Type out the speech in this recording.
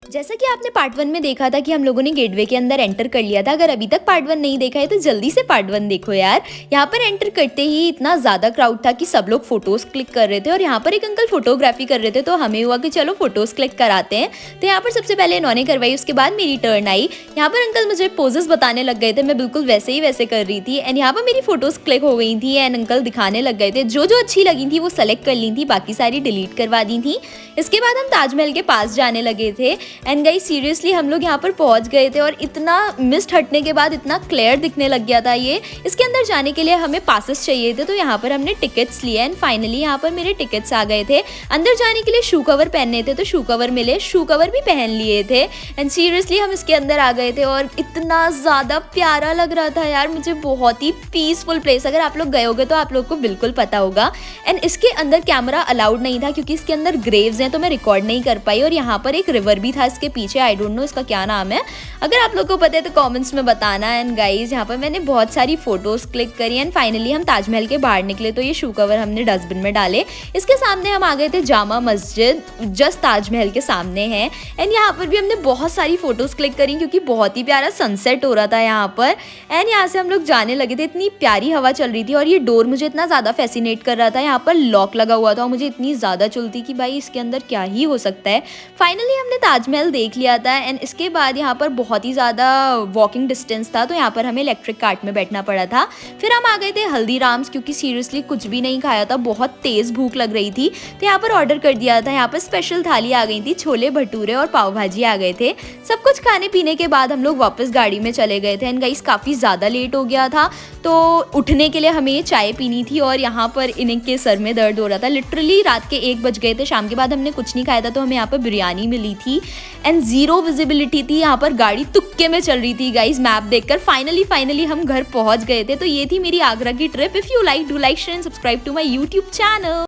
जैसा कि आपने पार्ट 1 में देखा था कि हम लोगों ने गेटवे के अंदर एंटर कर लिया था। अगर अभी तक पार्ट 1 नहीं देखा है तो जल्दी से पार्ट 1 देखो यार। यहाँ पर एंटर करते ही इतना ज़्यादा क्राउड था कि सब लोग फोटोज़ क्लिक कर रहे थे और यहाँ पर एक अंकल फोटोग्राफी कर रहे थे, तो हमें हुआ कि चलो फोटोज़ क्लिक कराते हैं। तो यहाँ पर सबसे पहले इन्होंने करवाई, उसके बाद मेरी टर्न आई। यहाँ पर अंकल मुझे पोजेस बताने लग गए थे, मैं बिल्कुल वैसे ही वैसे कर रही थी एंड यहाँ पर मेरी फोटोज़ क्लिक हो गई थी एंड अंकल दिखाने लग गए थे। जो जो अच्छी लगी थी वो सेलेक्ट कर ली थी, बाकी सारी डिलीट करवा दी थी। इसके बाद हम ताजमहल के पास जाने लगे थे एंड गाइस सीरियसली हम लोग यहाँ पर पहुँच गए थे और इतना मिस्ट हटने के बाद इतना क्लियर दिखने लग गया था ये। इसके अंदर जाने के लिए हमें पासेस चाहिए थे, तो यहाँ पर हमने टिकट्स लिए एंड फाइनली यहाँ पर मेरे टिकट्स आ गए थे। अंदर जाने के लिए शू कवर पहनने थे तो शू कवर मिले, शू कवर भी पहन लिए थे एंड सीरियसली हम इसके अंदर आ गए थे और इतना ज़्यादा प्यारा लग रहा था यार मुझे। बहुत ही पीसफुल प्लेस, अगर आप लोग गए होगे तो आप लोग को बिल्कुल पता होगा। एंड इसके अंदर कैमरा अलाउड नहीं था क्योंकि इसके अंदर ग्रेव्स हैं, तो मैं रिकॉर्ड नहीं कर पाई। और यहाँ पर एक रिवर भी था इसके पीछे, आई डोंट नो इसका क्या नाम है, अगर आप लोग को पता है तो कमेंट्स में बताना। एंड गाइज यहाँ पर मैंने बहुत सारी फोटोज क्लिक करी एंड फाइनली हम ताजमहल के बाहर निकले तो ये शू कवर हमने डस्टबिन में डाले। इसके सामने हम आ गए थे जामा मस्जिद, जस्ट ताजमहल के सामने है एंड यहाँ पर भी हमने बहुत सारी फोटोज क्लिक करी क्योंकि बहुत ही प्यारा सनसेट हो रहा था यहाँ पर। एंड यहाँ से हम लोग जाने लगे थे, इतनी प्यारी हवा चल रही थी और ये डोर मुझे इतना ज़्यादा फैसिनेट कर रहा था। यहाँ पर लॉक लगा हुआ था और मुझे इतनी ज़्यादा चुलती कि भाई इसके अंदर क्या ही हो सकता है। फाइनली हमने ताजमहल देख लिया था एंड इसके बाद यहाँ पर बहुत ही ज़्यादा वॉकिंग डिस्टेंस था, तो यहाँ पर हमें इलेक्ट्रिक कार्ट में बैठना पड़ा था। फिर हम आ गए थे हल्दीराम्स क्योंकि सीरियसली कुछ भी नहीं खाया था, बहुत तेज़ भूख लग रही थी, तो यहाँ पर ऑर्डर कर दिया था। यहाँ पर स्पेशल थाली आ गई थी, छोले भटूरे और पाव भाजी आ गए थे। सब कुछ खाने पीने के बाद हम लोग वापस गाड़ी में चले गए थे एंड गाइस काफ़ी ज़्यादा लेट हो गया था, तो उठने के लिए हमें चाय पीनी थी और यहाँ पर इनके सर में दर्द हो रहा था। लिटरली रात के 1 बज गए थे, शाम के बाद हमने कुछ नहीं खाया था, तो हमें यहाँ पर बिरयानी मिली थी एंड ज़ीरो विजिबिलिटी थी। यहाँ पर गाड़ी तुक्के में चल रही थी गाइस मैप देखकर। फाइनली हम घर पहुँच गए थे। तो ये थी मेरी आगरा की trip. If you like, do like, share and subscribe to my YouTube channel.